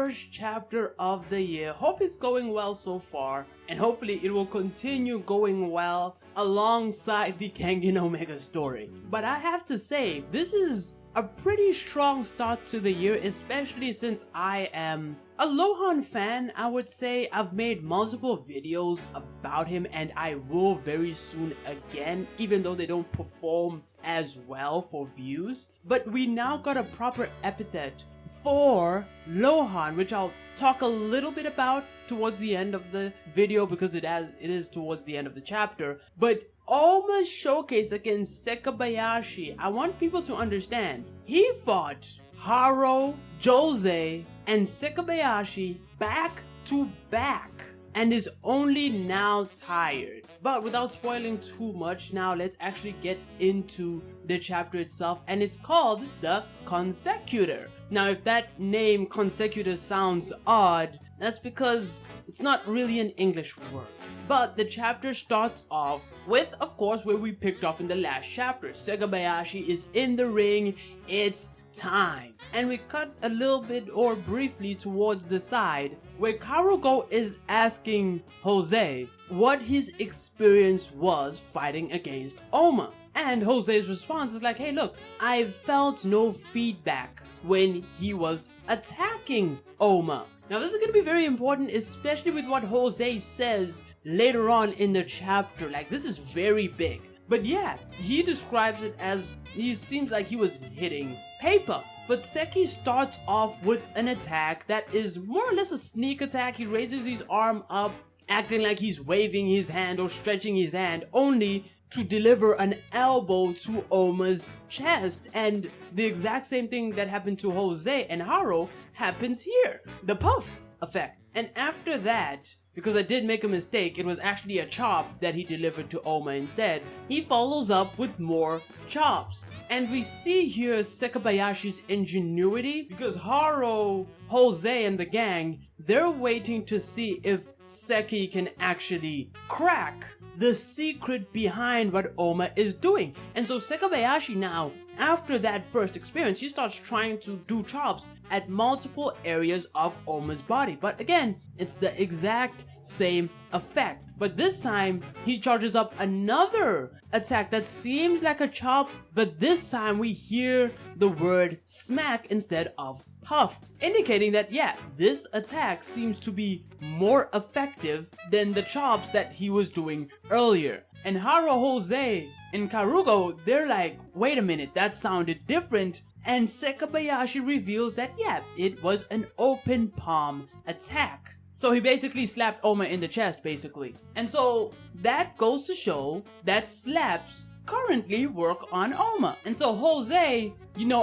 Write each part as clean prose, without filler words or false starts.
first chapter of the year. Hope it's going well so far, and hopefully it will continue going well alongside the Kengan Omega story. But I have to say, this is a pretty strong start to the year, especially since I am a Louhan fan. I would say I've made multiple videos about him, and I will very soon again, even though they don't perform as well for views. But we now got a proper epithet for Louhan, which I'll talk a little bit about towards the end of the video because it is towards the end of the chapter. But Ohma's showcase against Sekibeyashi, I want people to understand, he fought Haro, Jose, and Sekibeyashi back to back and is only now tired. But without spoiling too much, now let's actually get into the chapter itself, and it's called the Consecutor. Now if that name Consecutor sounds odd, that's because it's not really an English word. But the chapter starts off with, of course, where we picked off in the last chapter. Sekibeyashi is in the ring, it's time. And we cut a little bit or briefly towards the side where Karugo is asking Jose what his experience was fighting against Ohma. And Jose's response is like, hey look, I felt no feedback when he was attacking Ohma. Now this is going to be very important, especially with what Jose says later on in the chapter. Like, this is very big. But yeah, he describes it as he seems like he was hitting paper. But Seki starts off with an attack that is more or less a sneak attack. He raises his arm up, acting like he's waving his hand or stretching his hand, only to deliver an elbow to Ohma's chest. And the exact same thing that happened to Jose and Haro happens here. The puff effect. And after that, because I did make a mistake, it was actually a chop that he delivered to Ohma instead, he follows up with more chops. And we see here Sekibayashi's ingenuity, because Haro, Jose, and the gang, they're waiting to see if Seki can actually crack the secret behind what Ohma is doing. And so Sekibeyashi now, after that first experience, he starts trying to do chops at multiple areas of Ohma's body. But again, it's the exact same effect. But this time, he charges up another attack that seems like a chop, but this time we hear the word smack instead of puff, indicating that yeah, this attack seems to be more effective than the chops that he was doing earlier. And Haro, Jose, and Karugo, they're like, wait a minute, that sounded different. And Sekibeyashi reveals that yeah, it was an open palm attack. So he basically slapped Ohma in the chest, basically. And so that goes to show that slaps currently work on Ohma. And so Jose,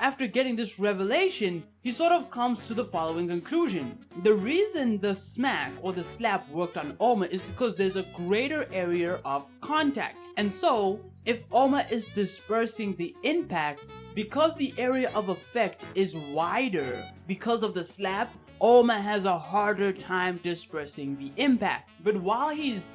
after getting this revelation, he sort of comes to the following conclusion. The reason the smack or the slap worked on Ohma is because there's a greater area of contact. And so, if Ohma is dispersing the impact, because the area of effect is wider because of the slap, Ohma has a harder time dispersing the impact. But while he's,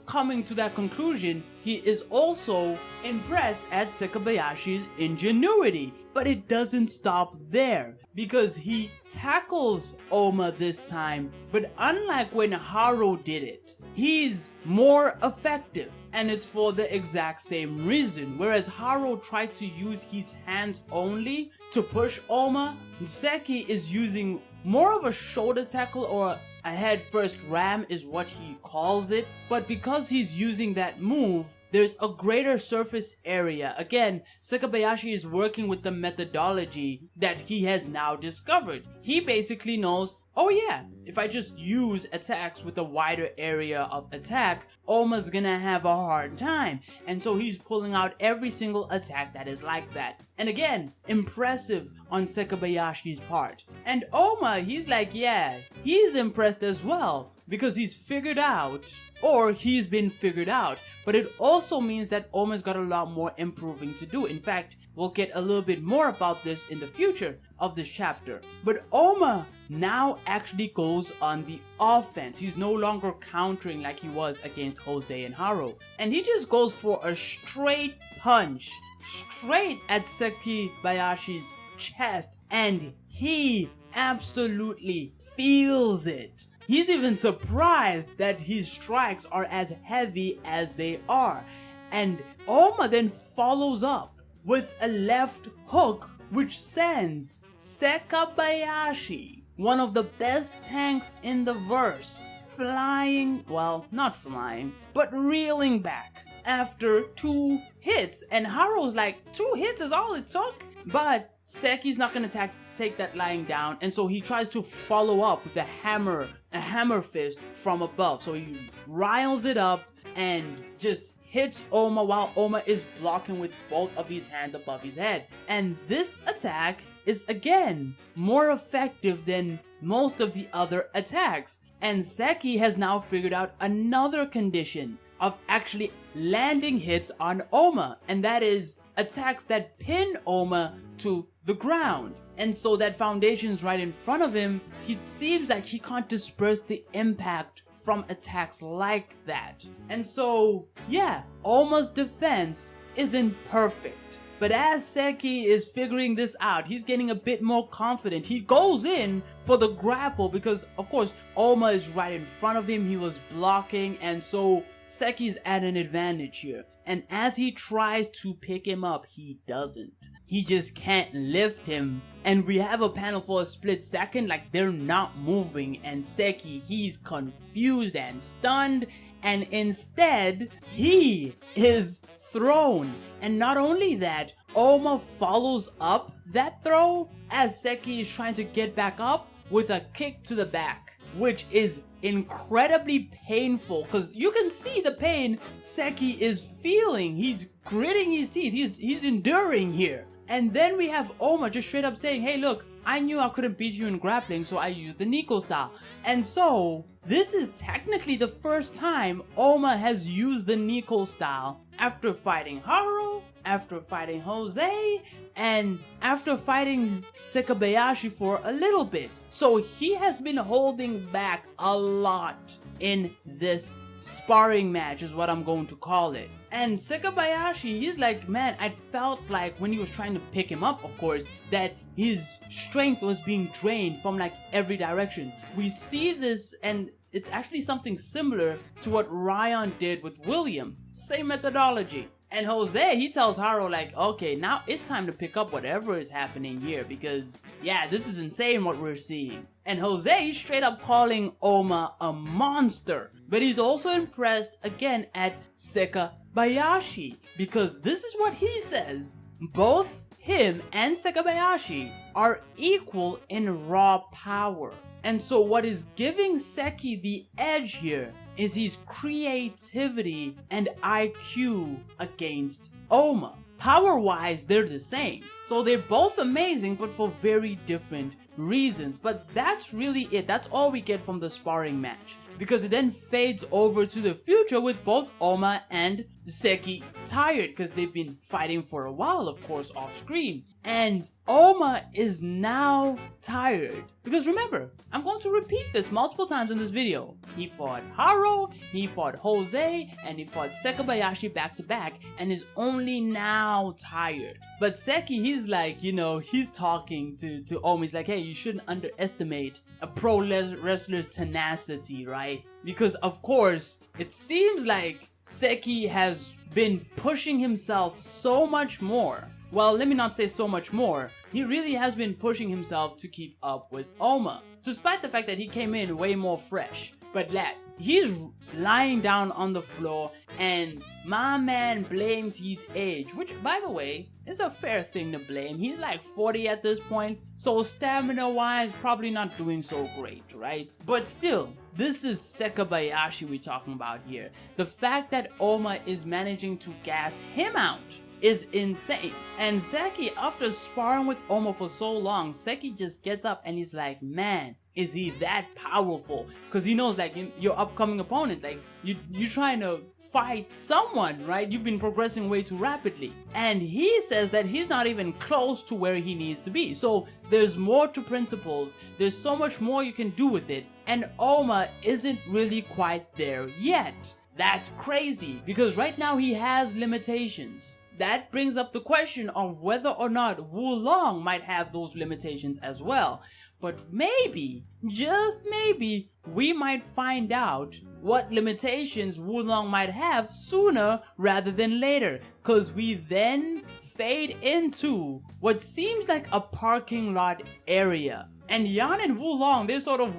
coming to that conclusion, he is also impressed at Sekibayashi's ingenuity. But it doesn't stop there, because he tackles Ohma this time. But unlike when Haro did it, he's more effective. And it's for the exact same reason. Whereas Haro tried to use his hands only to push Ohma, Seki is using more of a shoulder tackle, or a head first ram is what he calls it. But because he's using that move, there's a greater surface area. Again, Sekibeyashi is working with the methodology that he has now discovered. He basically knows, oh yeah, if I just use attacks with a wider area of attack, Ohma's gonna have a hard time. And so he's pulling out every single attack that is like that. And again, impressive on Sekibayashi's part. And Ohma, he's like, yeah, he's impressed as well, because he's figured out, or he's been figured out. But it also means that Ohma's got a lot more improving to do. In fact, we'll get a little bit more about this in the future of this chapter. But Ohma now actually goes on the offense. He's no longer countering like he was against Jose and Haro. And he just goes for a straight punch, straight at Sekibayashi's chest, and he absolutely feels it. He's even surprised that his strikes are as heavy as they are. And Ohma then follows up with a left hook which sends Sekibeyashi, one of the best tanks in the verse, flying, well, not flying, but reeling back after 2 hits. And Haru's like, 2 hits is all it took? But Seki's not gonna take that lying down, and so he tries to follow up with a hammer fist from above. So he riles it up and just hits Ohma while Ohma is blocking with both of his hands above his head. And this attack is again more effective than most of the other attacks. And Seki has now figured out another condition of actually landing hits on Ohma, and that is attacks that pin Ohma to the ground. And so that foundation's right in front of him, he seems like he can't disperse the impact from attacks like that. And so, yeah, Ohma's defense isn't perfect. But as Seki is figuring this out, he's getting a bit more confident. He goes in for the grapple because, of course, Ohma is right in front of him. He was blocking, and so Seki's at an advantage here. And as he tries to pick him up, he doesn't. He just can't lift him. And we have a panel for a split second, like they're not moving. And Seki, he's confused and stunned. And instead, he is thrown. And not only that, Ohma follows up that throw as Seki is trying to get back up with a kick to the back, which is incredibly painful because you can see the pain Seki is feeling. He's gritting his teeth. He's enduring here. And then we have Ohma just straight up saying, hey look, I knew I couldn't beat you in grappling, so I used the Nico style. And so this is technically the first time Ohma has used the Nico style after fighting Haru, after fighting Jose, and after fighting Sekibeyashi for a little bit. So he has been holding back a lot in this sparring match is what I'm going to call it. And Sekibeyashi, he's like, man, I felt like when he was trying to pick him up, of course, that his strength was being drained from like every direction. We see this, and it's actually something similar to what Ryan did with William. Same methodology. And Jose, he tells Haru like, okay, now it's time to pick up whatever is happening here because, yeah, this is insane what we're seeing. And Jose, he's straight up calling Ohma a monster. But he's also impressed again at Sekibeyashi because this is what he says. Both him and Sekibeyashi are equal in raw power. And so what is giving Seki the edge here is his creativity and IQ against Ohma. Power-wise, they're the same. So they're both amazing, but for very different reasons. But that's really it. That's all we get from the sparring match. Because it then fades over to the future with both Ohma and Seki tired because they've been fighting for a while, of course, off screen. And Ohma is now tired. Because remember, I'm going to repeat this multiple times in this video. He fought Haru, he fought Jose, and he fought Sekibeyashi back to back and is only now tired. But Seki, he's like, you know, he's talking to Ohma. He's like, hey, you shouldn't underestimate a pro wrestler's tenacity, right? Because of course, it seems like Seki has been pushing himself so much more. Well, let me not say so much more. He really has been pushing himself to keep up with Ohma, despite the fact that he came in way more fresh. But that he's lying down on the floor and my man blames his age, which by the way is a fair thing to blame. He's like 40 at this point, so stamina wise probably not doing so great, right? But still, this is Sekibeyashi we're talking about here. The fact that Ohma is managing to gas him out is insane. And Seki, after sparring with Ohma for so long, Seki just gets up and he's like, man, is he that powerful? Because he knows like your upcoming opponent, like you're trying to fight someone, right? You've been progressing way too rapidly. And he says that he's not even close to where he needs to be. So there's more to principles. There's so much more you can do with it. And Ohma isn't really quite there yet. That's crazy because right now he has limitations. That brings up the question of whether or not Wulong might have those limitations as well. But maybe, just maybe, we might find out what limitations Wulong might have sooner rather than later. Cause we then fade into what seems like a parking lot area. And Yan and Wulong, they're sort of,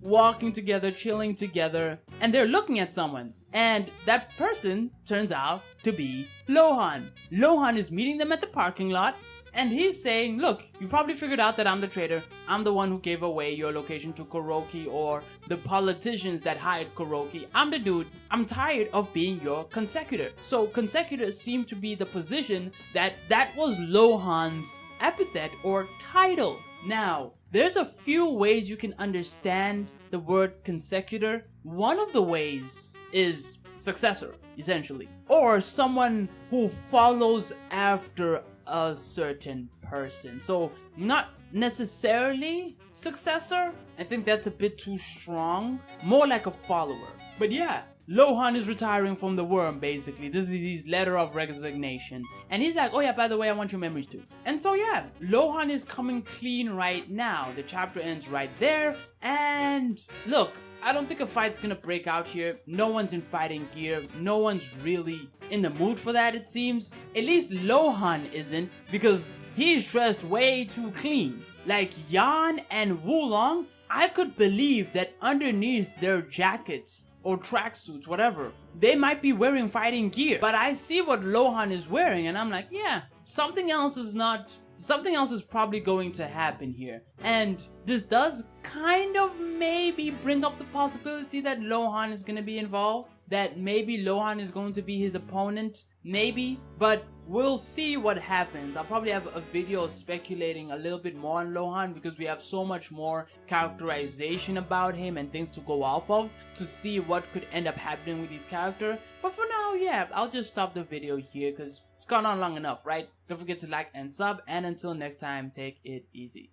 walking together, chilling together, and they're looking at someone. And that person turns out to be Louhan. Louhan is meeting them at the parking lot, and he's saying, look, you probably figured out that I'm the traitor. I'm the one who gave away your location to Kuroki or the politicians that hired Kuroki. I'm the dude. I'm tired of being your consecutor. So consecutor seemed to be the position that was Louhan's epithet or title. Now, there's a few ways you can understand the word consecutor. One of the ways is successor, essentially, or someone who follows after a certain person. So not necessarily successor. I think that's a bit too strong. More like a follower. But yeah, Louhan is retiring from the worm, basically. This is his letter of resignation. And he's like, oh yeah, by the way, I want your memories too. And so yeah, Louhan is coming clean right now. The chapter ends right there. And look, I don't think a fight's gonna break out here. No one's in fighting gear. No one's really in the mood for that, it seems. At least Louhan isn't, because he's dressed way too clean. Like Yan and Wulong, I could believe that underneath their jackets or tracksuits, whatever, they might be wearing fighting gear. But I see what Louhan is wearing and I'm like, yeah, something else is probably going to happen here. And this does kind of maybe bring up the possibility that Louhan is going to be involved. That maybe Louhan is going to be his opponent. Maybe. But we'll see what happens. I'll probably have a video speculating a little bit more on Louhan because we have so much more characterization about him and things to go off of to see what could end up happening with his character. But for now, yeah, I'll just stop the video here because it's gone on long enough, right? Don't forget to like and sub, and until next time, take it easy.